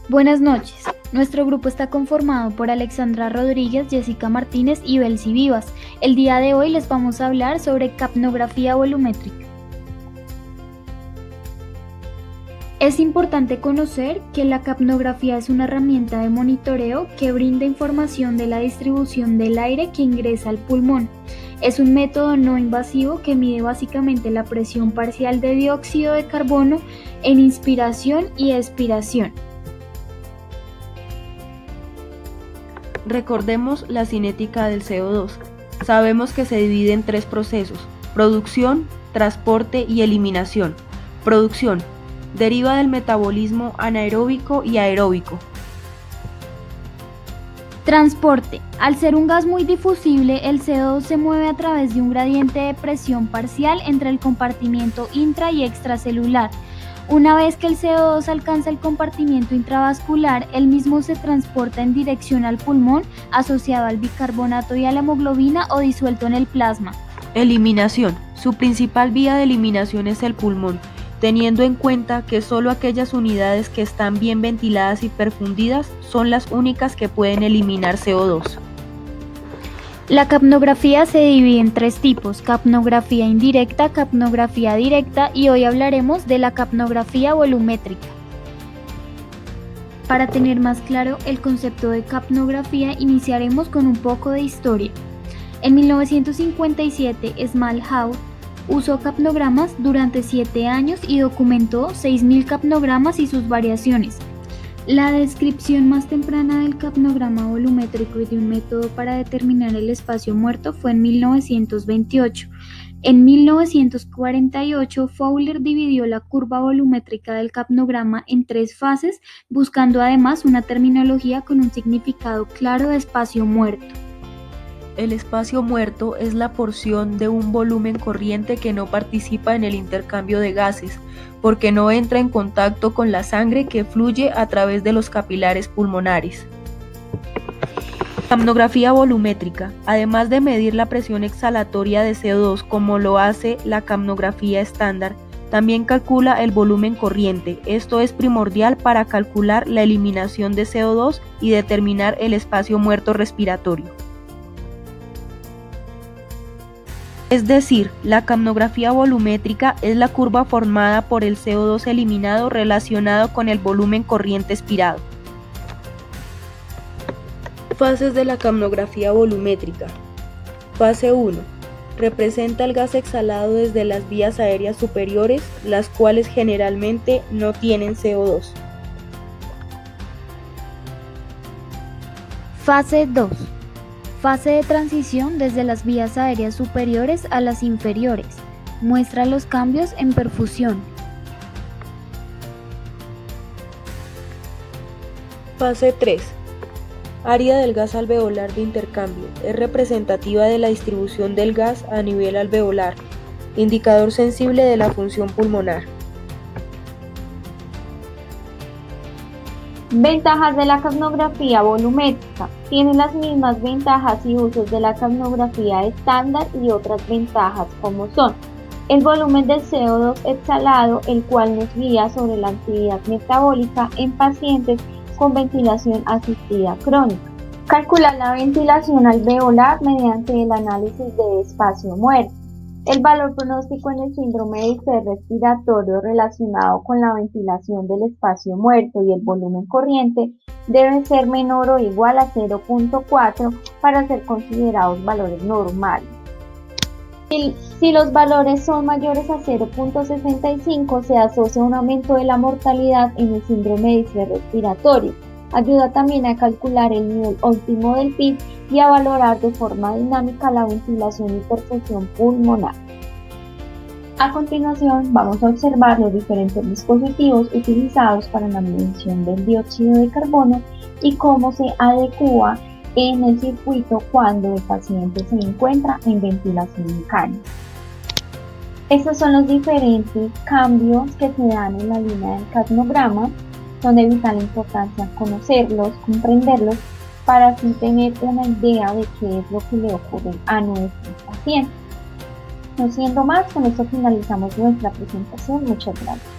Buenas noches. Nuestro grupo está conformado por Alexandra Rodríguez, Jessica Martínez y Belsi Vivas. El día de hoy les vamos a hablar sobre capnografía volumétrica. Es importante conocer que la capnografía es una herramienta de monitoreo que brinda información de la distribución del aire que ingresa al pulmón. Es un método no invasivo que mide básicamente la presión parcial de dióxido de carbono en inspiración y expiración. Recordemos la cinética del CO2. Sabemos que se divide en tres procesos: producción, transporte y eliminación. Producción deriva del metabolismo anaeróbico y aeróbico. Transporte. Al ser un gas muy difusible, el CO2 se mueve a través de un gradiente de presión parcial entre el compartimiento intra y extracelular. Una vez que el CO2 alcanza el compartimiento intravascular, el mismo se transporta en dirección al pulmón, asociado al bicarbonato y a la hemoglobina o disuelto en el plasma. Eliminación. Su principal vía de eliminación es el pulmón, teniendo en cuenta que solo aquellas unidades que están bien ventiladas y perfundidas son las únicas que pueden eliminar CO2. La capnografía se divide en tres tipos: capnografía indirecta, capnografía directa y hoy hablaremos de la capnografía volumétrica. Para tener más claro el concepto de capnografía, iniciaremos con un poco de historia. En 1957, Smallhout usó capnogramas durante 7 años y documentó 6.000 capnogramas y sus variaciones. La descripción más temprana del capnograma volumétrico y de un método para determinar el espacio muerto fue en 1928. En 1948, Fowler dividió la curva volumétrica del capnograma en 3 fases, buscando además una terminología con un significado claro de espacio muerto. El espacio muerto es la porción de un volumen corriente que no participa en el intercambio de gases, porque no entra en contacto con la sangre que fluye a través de los capilares pulmonares. Capnografía volumétrica. Además de medir la presión exhalatoria de CO2 como lo hace la capnografía estándar, también calcula el volumen corriente. Esto es primordial para calcular la eliminación de CO2 y determinar el espacio muerto respiratorio. Es decir, la capnografía volumétrica es la curva formada por el CO2 eliminado relacionado con el volumen corriente expirado. Fases de la capnografía volumétrica. Fase 1. Representa el gas exhalado desde las vías aéreas superiores, las cuales generalmente no tienen CO2. Fase 2. Fase de transición desde las vías aéreas superiores a las inferiores. Muestra los cambios en perfusión. Fase 3. Área del gas alveolar de intercambio. Es representativa de la distribución del gas a nivel alveolar. Indicador sensible de la función pulmonar. Ventajas de la capnografía volumétrica. Tiene las mismas ventajas y usos de la capnografía estándar y otras ventajas como son el volumen del CO2 exhalado, el cual nos guía sobre la actividad metabólica en pacientes con ventilación asistida crónica. Calcular la ventilación alveolar mediante el análisis de espacio muerto. El valor pronóstico en el síndrome de distrés respiratorio relacionado con la ventilación del espacio muerto y el volumen corriente debe ser menor o igual a 0.4 para ser considerados valores normales. Si los valores son mayores a 0.65, se asocia un aumento de la mortalidad en el síndrome de distrés respiratorio. Ayuda también a calcular el nivel óptimo del PIB y a valorar de forma dinámica la ventilación y perfusión pulmonar. A continuación, vamos a observar los diferentes dispositivos utilizados para la medición del dióxido de carbono y cómo se adecúa en el circuito cuando el paciente se encuentra en ventilación mecánica. Estos son los diferentes cambios que se dan en la línea del capnograma. Son de vital importancia conocerlos, comprenderlos, para así tener una idea de qué es lo que le ocurre a nuestros pacientes. No siendo más, con esto finalizamos nuestra presentación. Muchas gracias.